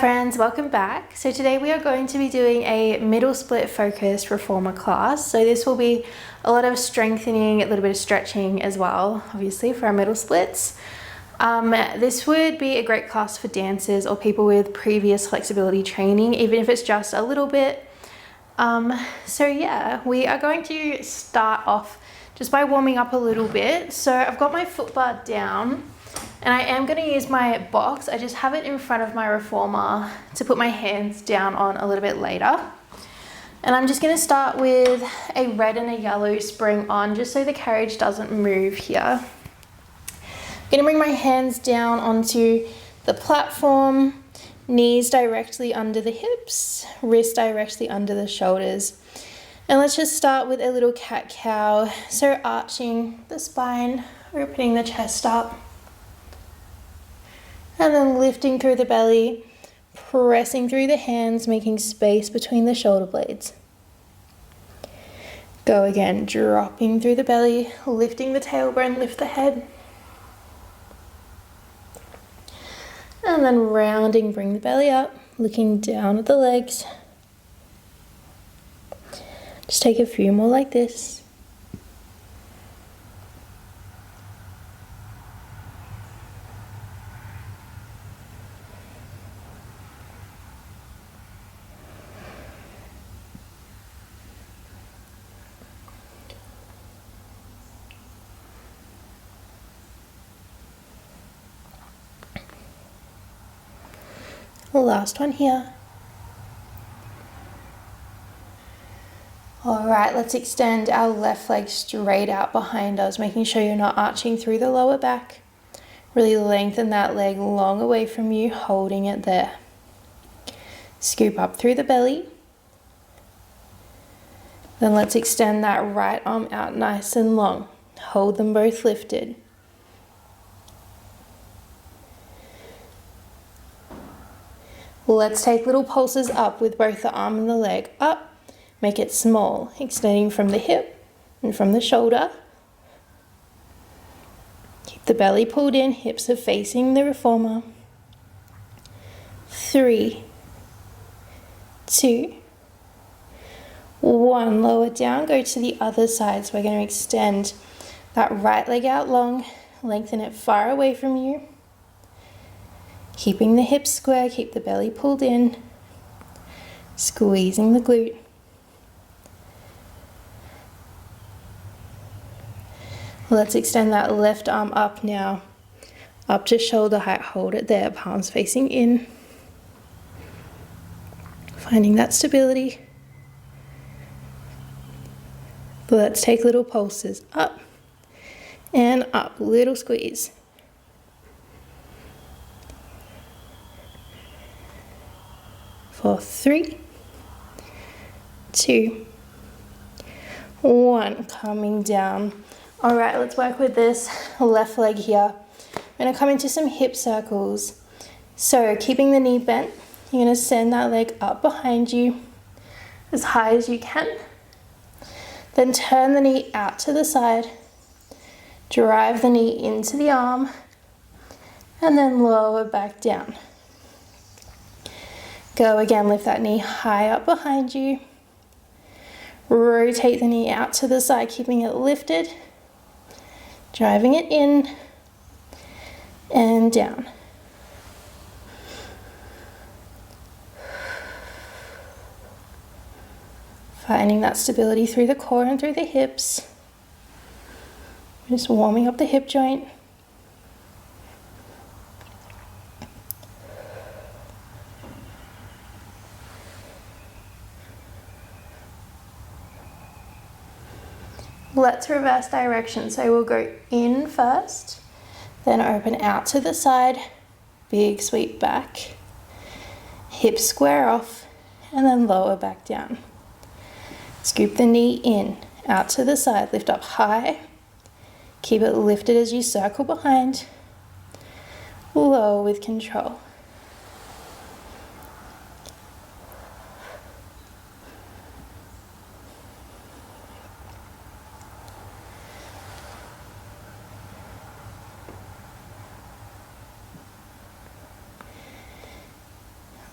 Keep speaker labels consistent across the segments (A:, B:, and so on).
A: friends, welcome back. So today we are going to be doing a middle split focused reformer class. So this will be a lot of strengthening, a little bit of stretching as well, obviously for our middle splits. This would be a great class for dancers or people with previous flexibility training, even if it's just a little bit. So yeah, we are going to start off just by warming up a little bit. So I've got my foot bar down. And I am going to use my box. I just have it in front of my reformer to put my hands down on a little bit later. And I'm just going to start with a red and a yellow spring on just so the carriage doesn't move here. I'm going to bring my hands down onto the platform, knees directly under the hips, wrists directly under the shoulders. And let's just start with a little cat-cow. So arching the spine, opening the chest up. And then lifting through the belly, pressing through the hands, making space between the shoulder blades. Go again, dropping through the belly, lifting the tailbone, lift the head. And then rounding, bring the belly up, looking down at the legs. Just take a few more like this. Last one here. All right, let's extend our left leg straight out behind us, making sure you're not arching through the lower back. Really lengthen that leg long away from you, holding it there. Scoop up through the belly. Then let's extend that right arm out nice and long. Hold them both lifted. Let's take little pulses up with both the arm and the leg up. Make it small, extending from the hip and from the shoulder. Keep the belly pulled in, hips are facing the reformer. 3, 2, 1. Lower down, go to the other side. So we're going to extend that right leg out long, lengthen it far away from you. Keeping the hips square, keep the belly pulled in, squeezing the glute. Let's extend that left arm up now, up to shoulder height, hold it there, palms facing in. Finding that stability. Let's take little pulses up and up, little squeeze. For 3, 2, 1, coming down. All right, let's work with this left leg here. I'm going to come into some hip circles. So keeping the knee bent, you're going to send that leg up behind you as high as you can. Then turn the knee out to the side. Drive the knee into the arm and then lower back down. Go again, lift that knee high up behind you. Rotate the knee out to the side, keeping it lifted. Driving it in and down. Finding that stability through the core and through the hips. Just warming up the hip joint. Let's reverse direction. So we'll go in first, then open out to the side, big sweep back, hips square off, and then lower back down. Scoop the knee in, out to the side, lift up high, keep it lifted as you circle behind, lower with control.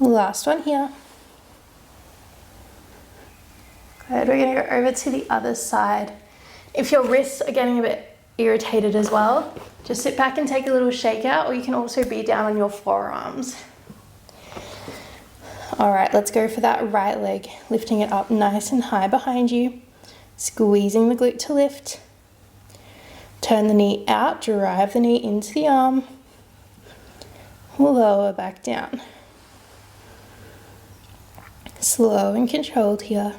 A: Last one here. Good, we're gonna go over to the other side. If your wrists are getting a bit irritated as well, just sit back and take a little shake out, or you can also be down on your forearms. All right, let's go for that right leg, lifting it up nice and high behind you, squeezing the glute to lift. Turn the knee out, drive the knee into the arm, lower back down. Slow and controlled here.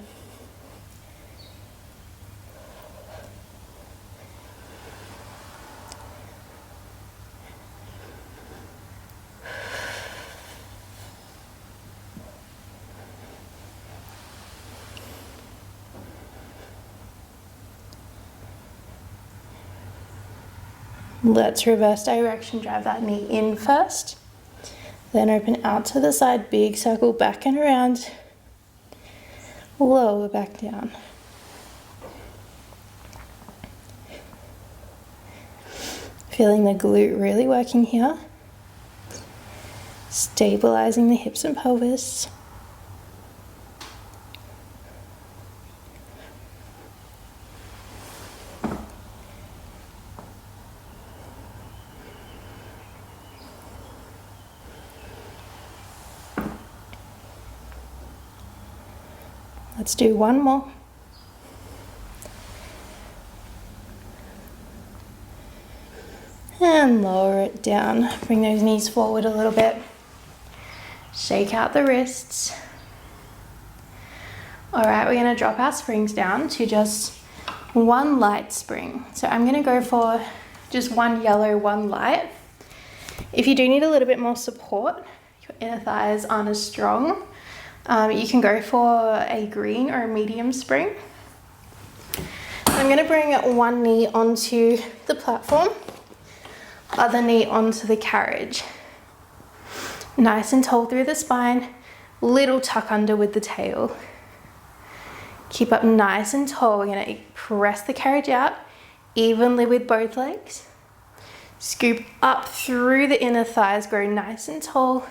A: Let's reverse direction, drive that knee in first, then open out to the side, big circle back and around, lower back down. Feeling the glute really working here, stabilizing the hips and pelvis. Let's do one more. And lower it down. Bring those knees forward a little bit. Shake out the wrists. All right, we're gonna drop our springs down to just one light spring. So I'm gonna go for just one yellow, one light. If you do need a little bit more support, your inner thighs aren't as strong, you can go for a green or a medium spring. I'm going to bring one knee onto the platform, other knee onto the carriage. Nice and tall through the spine, little tuck under with the tail. Keep up nice and tall. We're going to press the carriage out evenly with both legs. Scoop up through the inner thighs, grow nice and tall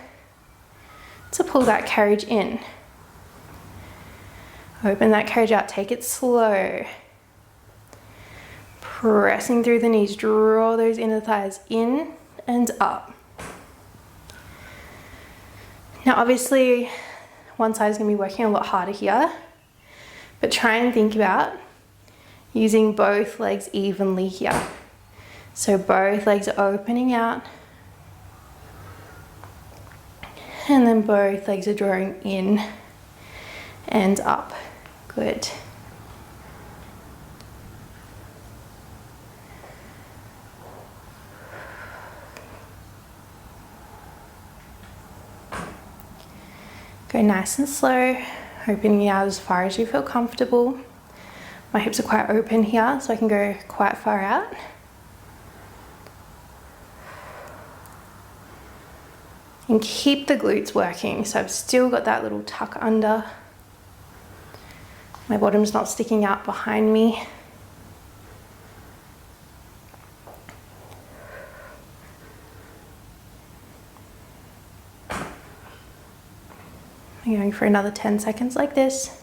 A: to pull that carriage in. Open that carriage out, take it slow. Pressing through the knees, draw those inner thighs in and up. Now obviously one side is going to be working a lot harder here, but try and think about using both legs evenly here. So both legs are opening out, and then both legs are drawing in and up. Good. Go nice and slow, opening out as far as you feel comfortable. My hips are quite open here, so I can go quite far out. And keep the glutes working. So I've still got that little tuck under. My bottom's not sticking out behind me. I'm going for another 10 seconds like this.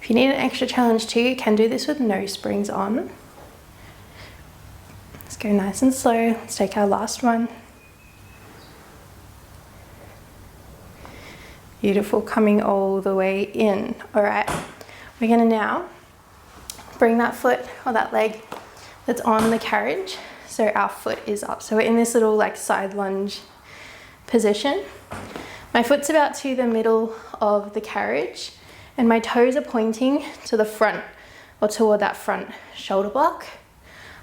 A: If you need an extra challenge too, you can do this with no springs on. Let's go nice and slow. Let's take our last one. Beautiful, coming all the way in. All right, we're gonna now bring that foot or that leg that's on the carriage, so our foot is up. So we're in this little like side lunge position. My foot's about to the middle of the carriage, and my toes are pointing to the front or toward that front shoulder block.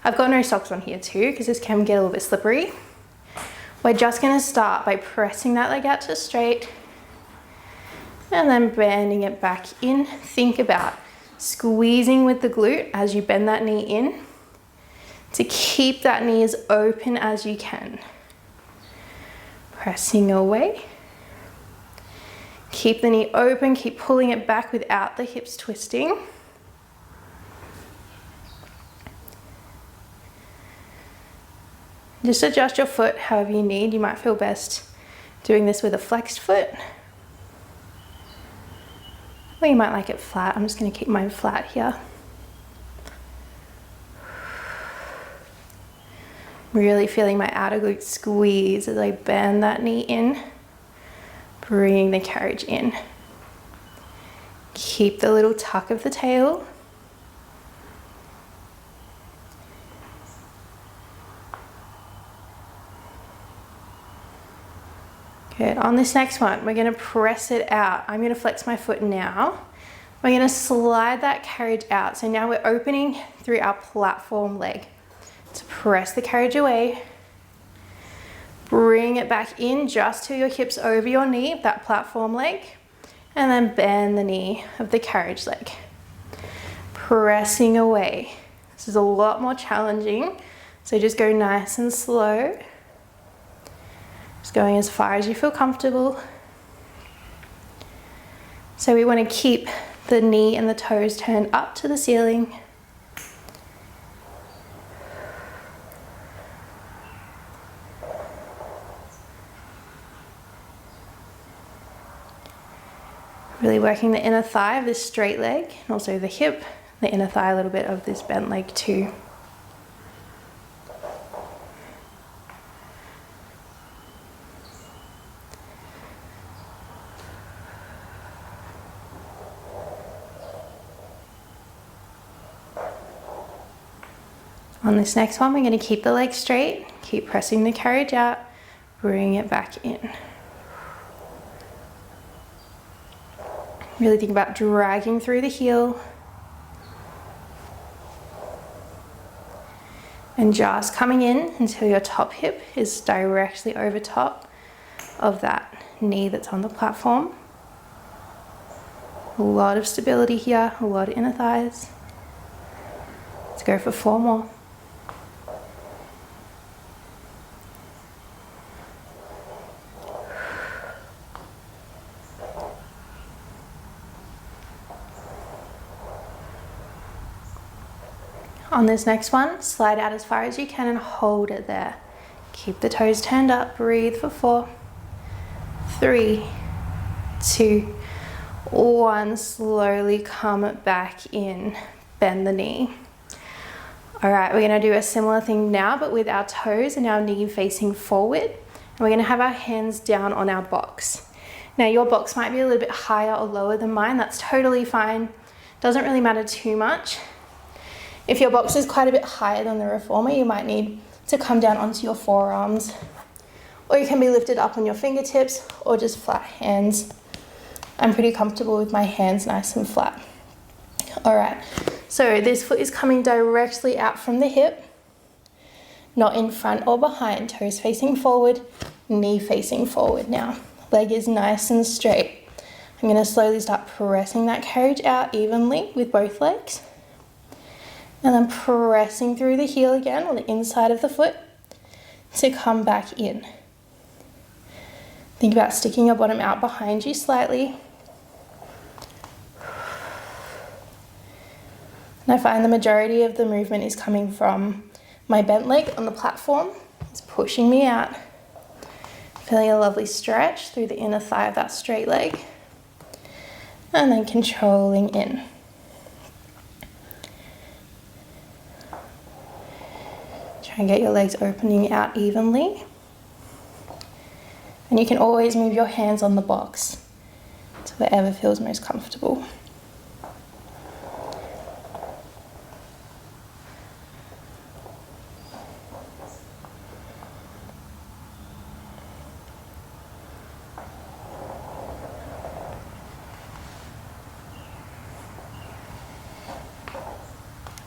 A: I've got no socks on here too, because this can get a little bit slippery. We're just gonna start by pressing that leg out to straight and then bending it back in. Think about squeezing with the glute as you bend that knee in to keep that knee as open as you can. Pressing away. Keep the knee open, keep pulling it back without the hips twisting. Just adjust your foot however you need. You might feel best doing this with a flexed foot, or you might like it flat. I'm just going to keep mine flat here. Really feeling my outer glute squeeze as I bend that knee in, bringing the carriage in. Keep the little tuck of the tail. Good. On this next one, we're going to press it out. I'm going to flex my foot now. We're going to slide that carriage out. So now we're opening through our platform leg. So press the carriage away. Bring it back in just till your hips over your knee, that platform leg. And then bend the knee of the carriage leg. Pressing away. This is a lot more challenging. So just go nice and slow. Just going as far as you feel comfortable. So we want to keep the knee and the toes turned up to the ceiling. Really working the inner thigh of this straight leg, and also the hip, the inner thigh, a little bit of this bent leg too. On this next one, we're going to keep the leg straight, keep pressing the carriage out, bring it back in. Really think about dragging through the heel. And just coming in until your top hip is directly over top of that knee that's on the platform. A lot of stability here, a lot of inner thighs. Let's go for 4 more. On this next one, slide out as far as you can and hold it there. Keep the toes turned up, breathe for 4, 3, 2, 1. Slowly come back in, bend the knee. All right, we're gonna do a similar thing now, but with our toes and our knee facing forward. And we're gonna have our hands down on our box. Now your box might be a little bit higher or lower than mine, that's totally fine. Doesn't really matter too much. If your box is quite a bit higher than the reformer, you might need to come down onto your forearms, or you can be lifted up on your fingertips or just flat hands. I'm pretty comfortable with my hands nice and flat. All right, so this foot is coming directly out from the hip, not in front or behind, toes facing forward, knee facing forward now. Leg is nice and straight. I'm gonna slowly start pressing that carriage out evenly with both legs. And then pressing through the heel again on the inside of the foot to come back in. Think about sticking your bottom out behind you slightly. And I find the majority of the movement is coming from my bent leg on the platform. It's pushing me out. Feeling a lovely stretch through the inner thigh of that straight leg. And then controlling in. And get your legs opening out evenly. And you can always move your hands on the box to wherever feels most comfortable.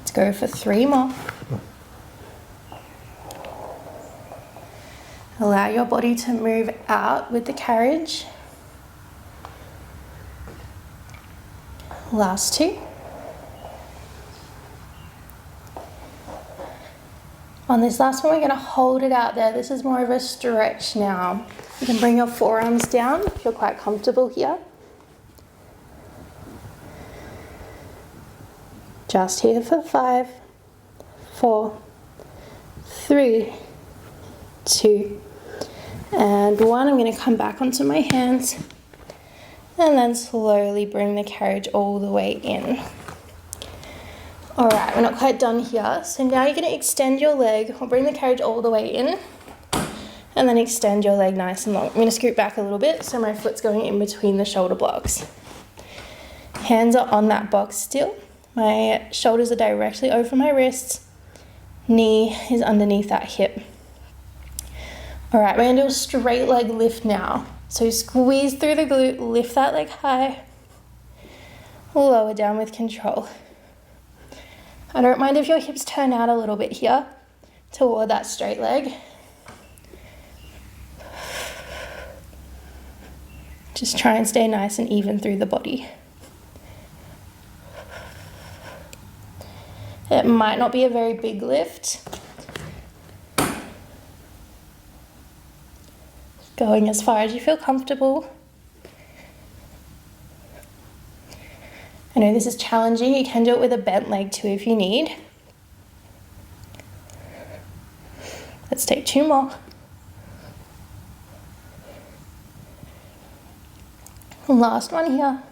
A: Let's go for 3 more. Allow your body to move out with the carriage. Last 2. On this last one, we're going to hold it out there. This is more of a stretch now. You can bring your forearms down if you're quite comfortable here. Just here for 5, 4, 3, 2, and 1. I'm going to come back onto my hands and then slowly bring the carriage all the way in. Alright, we're not quite done here. So now you're going to extend your leg, or bring the carriage all the way in, and then extend your leg nice and long. I'm going to scoot back a little bit so my foot's going in between the shoulder blocks. Hands are on that box still. My shoulders are directly over my wrists. Knee is underneath that hip. Alright, we're going to do a straight leg lift now. So squeeze through the glute, lift that leg high, lower down with control. I don't mind if your hips turn out a little bit here toward that straight leg. Just try and stay nice and even through the body. It might not be a very big lift. Going as far as you feel comfortable. I know this is challenging. You can do it with a bent leg too if you need. Let's take 2 more. Last one here.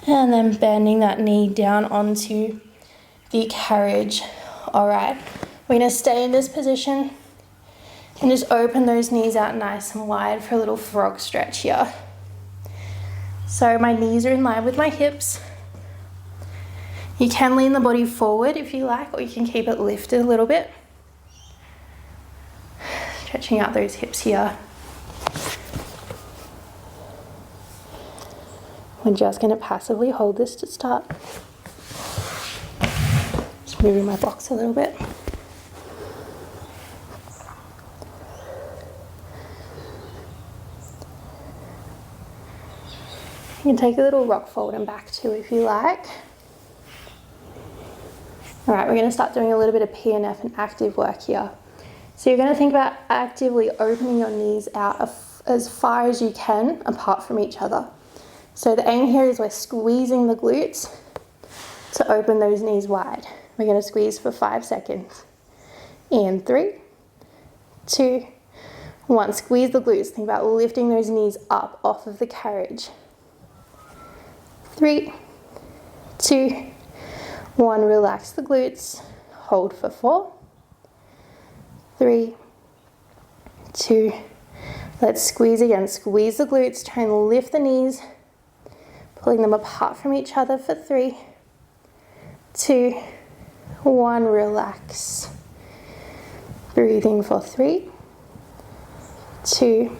A: And then bending that knee down onto the carriage. All right, we're gonna stay in this position and just open those knees out nice and wide for a little frog stretch here. So my knees are in line with my hips. You can lean the body forward if you like, or you can keep it lifted a little bit. Stretching out those hips here. We're just going to passively hold this to start. Just moving my box a little bit. You can take a little rock forward and back too if you like. All right, we're going to start doing a little bit of PNF and active work here. So you're going to think about actively opening your knees out as far as you can apart from each other. So the aim here is we're squeezing the glutes to open those knees wide. We're going to squeeze for 5 seconds. In 3, 2, 1. Squeeze the glutes. Think about lifting those knees up off of the carriage. 3, 2, 1. Relax the glutes. Hold for 4, 3, 2. Let's squeeze again. Squeeze the glutes. Try and lift the knees, pulling them apart from each other for 3, 2, 1. Relax. Breathing for 3, 2,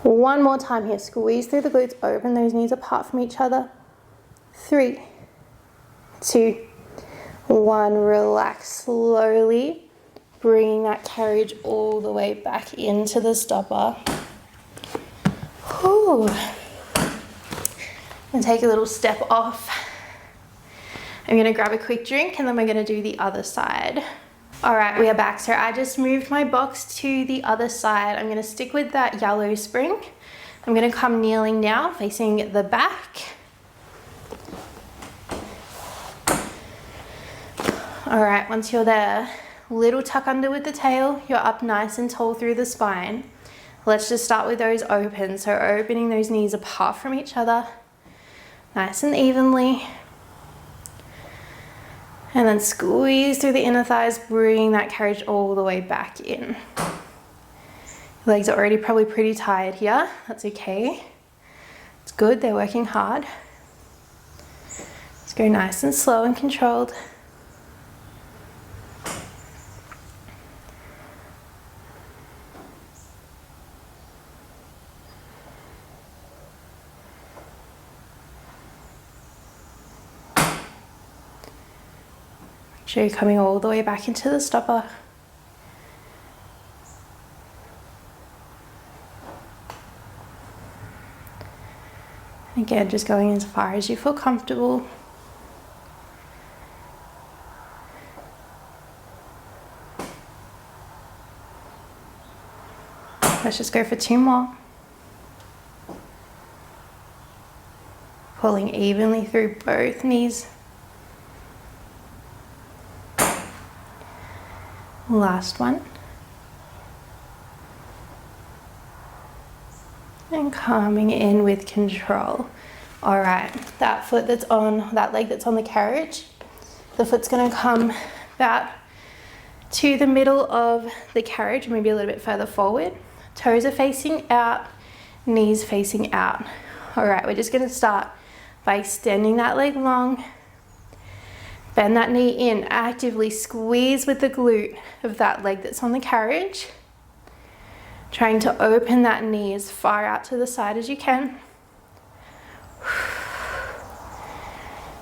A: 1 more time here. Squeeze through the glutes. Open those knees apart from each other. 3, 2, 1. Relax slowly, bringing that carriage all the way back into the stopper. Whew. And take a little step off. I'm going to grab a quick drink and then we're going to do the other side. All right, we are back. So I just moved my box to the other side. I'm going to stick with that yellow spring. I'm going to come kneeling now, facing the back. All right, once you're there, little tuck under with the tail. You're up nice and tall through the spine. Let's just start with those open. So opening those knees apart from each other, nice and evenly. And then squeeze through the inner thighs, bring that carriage all the way back in. Your legs are already probably pretty tired here. That's okay. It's good, they're working hard. Let's go nice and slow and controlled. Make sure you're coming all the way back into the stopper. Again, just going as far as you feel comfortable. Let's just go for 2 more. Pulling evenly through both knees. Last one. And calming in with control. All right, that leg that's on the carriage, the foot's gonna come about to the middle of the carriage, maybe a little bit further forward. Toes are facing out, knees facing out. All right, we're just gonna start by extending that leg long. Bend that knee in, actively squeeze with the glute of that leg that's on the carriage. Trying to open that knee as far out to the side as you can.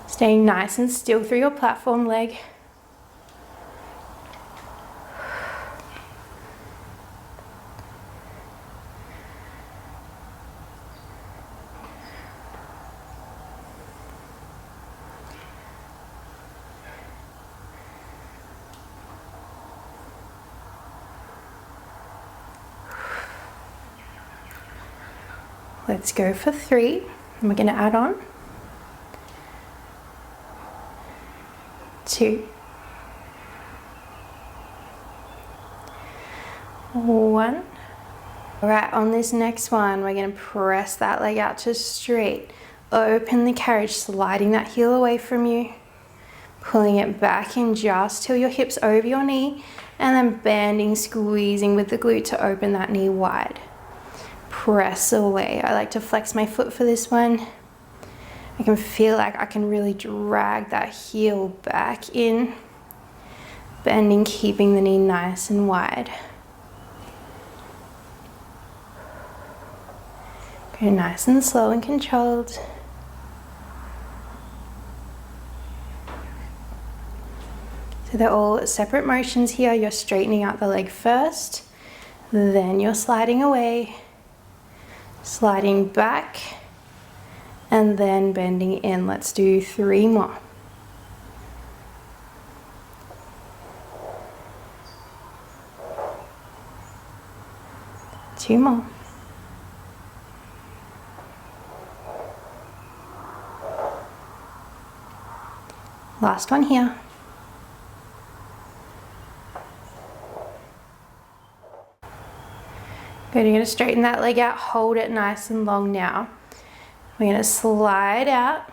A: Staying nice and still through your platform leg. Let's go for 3, and we're going to add on 2, 1. All right, on this next one, we're going to press that leg out to straight. Open the carriage, sliding that heel away from you, pulling it back in just till your hips over your knee, and then bending, squeezing with the glute to open that knee wide. Press away. I like to flex my foot for this one. I can feel like I can really drag that heel back in, bending, keeping the knee nice and wide. Go nice and slow and controlled. So they're all separate motions here. You're straightening out the leg first, then you're sliding away, sliding back, and then bending in. Let's do 3 more. Two more. Last one here. Good, you're gonna straighten that leg out, hold it nice and long now. We're gonna slide out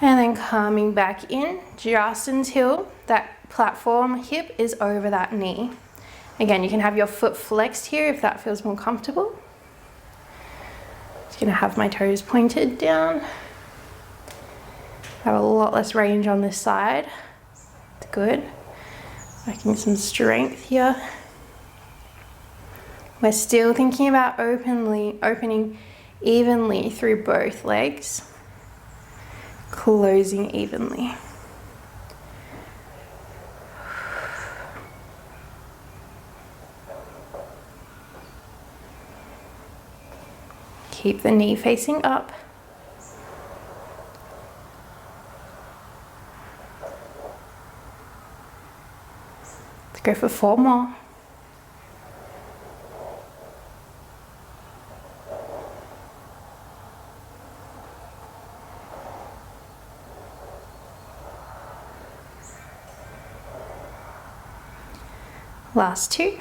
A: and then coming back in just until that platform hip is over that knee. Again, you can have your foot flexed here if that feels more comfortable. Just gonna have my toes pointed down. I have a lot less range on this side. It's good. Making some strength here. We're still thinking about opening evenly through both legs, closing evenly. Keep the knee facing up. Let's go for 4 more. Last 2.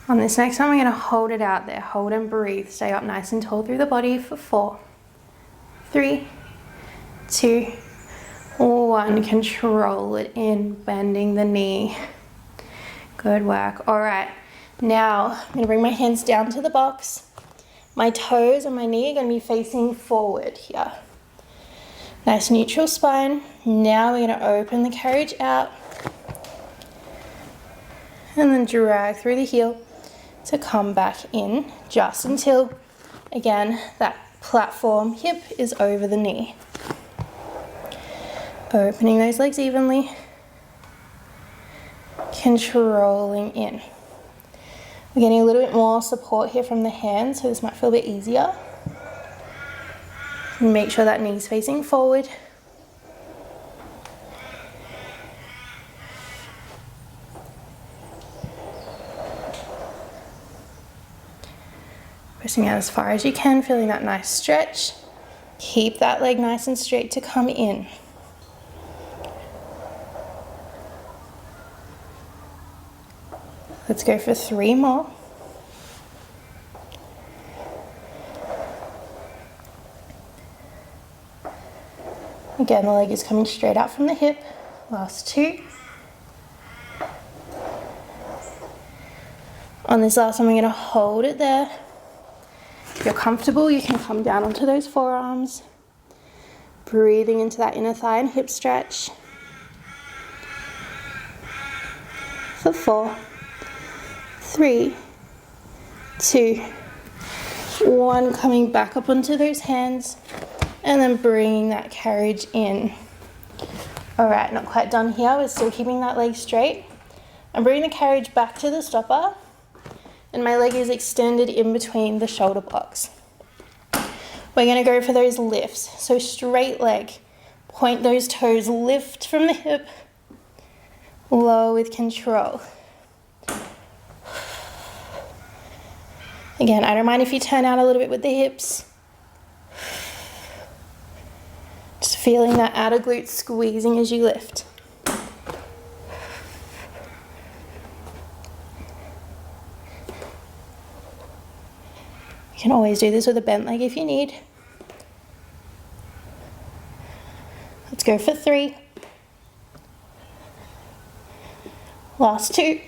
A: On this next one, we're going to hold it out there. Hold and breathe. Stay up nice and tall through the body for 4, 3, 2, 1. Control it in, bending the knee. Good work. All right. Now, I'm going to bring my hands down to the box. My toes and my knee are going to be facing forward here. Nice neutral spine. Now we're going to open the carriage out and then drag through the heel to come back in just until, again, that platform hip is over the knee. Opening those legs evenly, controlling in. We're getting a little bit more support here from the hands, so this might feel a bit easier. Make sure that knee's facing forward. Pressing out as far as you can, feeling that nice stretch. Keep that leg nice and straight to come in. Let's go for 3 more. Again, the leg is coming straight out from the hip. Last 2. On this last one, we're going to hold it there. If you're comfortable, you can come down onto those forearms. Breathing into that inner thigh and hip stretch. For 4, 3, 2, 1. Coming back up onto those hands and then bringing that carriage in. All right, not quite done here. We're still keeping that leg straight. I'm bringing the carriage back to the stopper and my leg is extended in between the shoulder blocks. We're going to go for those lifts. So straight leg, point those toes, lift from the hip, lower with control. Again, I don't mind if you turn out a little bit with the hips. Just feeling that outer glute squeezing as you lift. You can always do this with a bent leg if you need. Let's go for 3. Last 2.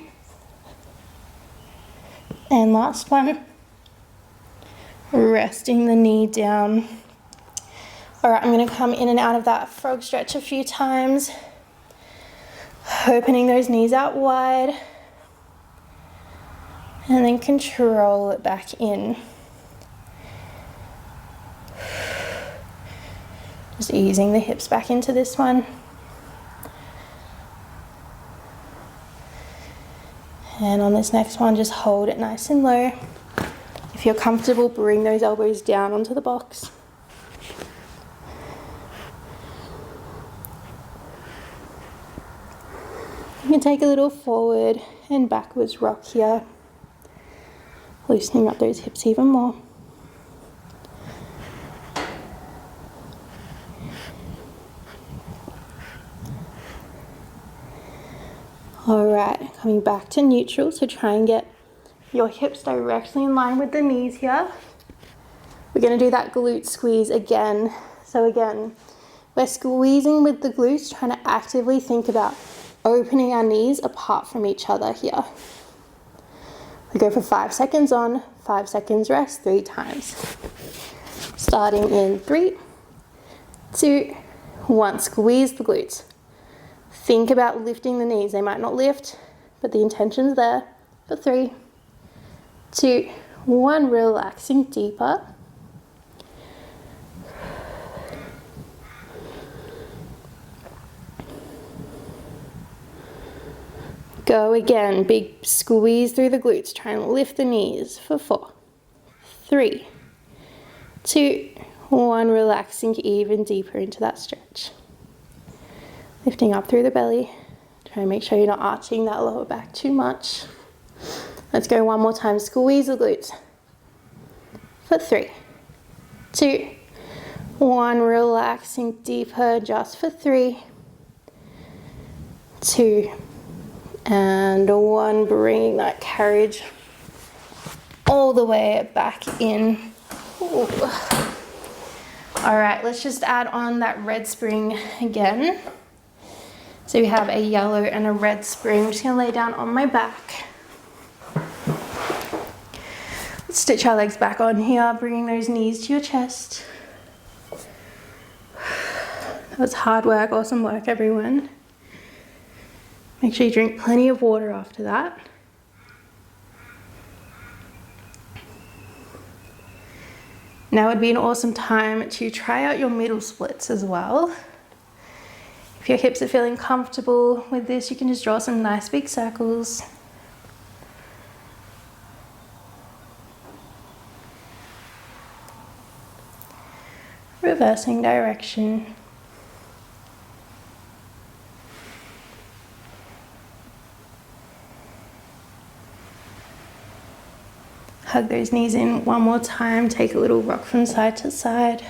A: And last one. Resting the knee down. All right, I'm going to come in and out of that frog stretch a few times. Opening those knees out wide. And then control it back in. Just easing the hips back into this one. And on this next one, just hold it nice and low. If you're comfortable, bring those elbows down onto the box. You can take a little forward and backwards rock here, loosening up those hips even more. All right, coming back to neutral, so try and get your hips directly in line with the knees here. We're going to do that glute squeeze again. So again, we're squeezing with the glutes, trying to actively think about opening our knees apart from each other here. We go for 5 seconds on, 5 seconds rest, 3 times. Starting in 3, 2, 1. Squeeze the glutes. Think about lifting the knees. They might not lift, but the intention's there. For 3, 2, 1. Relaxing deeper. Go again. Big squeeze through the glutes. Try and lift the knees. For 4, 3, 2, 1. Relaxing even deeper into that stretch. Lifting up through the belly. Try and make sure you're not arching that lower back too much. Let's go one more time. Squeeze the glutes. For 3, 2, 1. Relaxing deeper just for 3, 2, and 1. Bringing that carriage all the way back in. Ooh. All right, let's just add on that red spring again. So we have a yellow and a red spring. I'm just going to lay down on my back. Let's stitch our legs back on here, bringing those knees to your chest. That was hard work, awesome work, everyone. Make sure you drink plenty of water after that. Now would be an awesome time to try out your middle splits as well. If your hips are feeling comfortable with this, you can just draw some nice big circles. Reversing direction. Hug those knees in one more time. Take a little rock from side to side.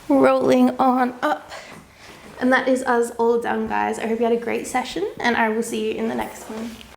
A: Rolling on up And that is us all done, guys. I hope you had a great session, and I will see you in the next one.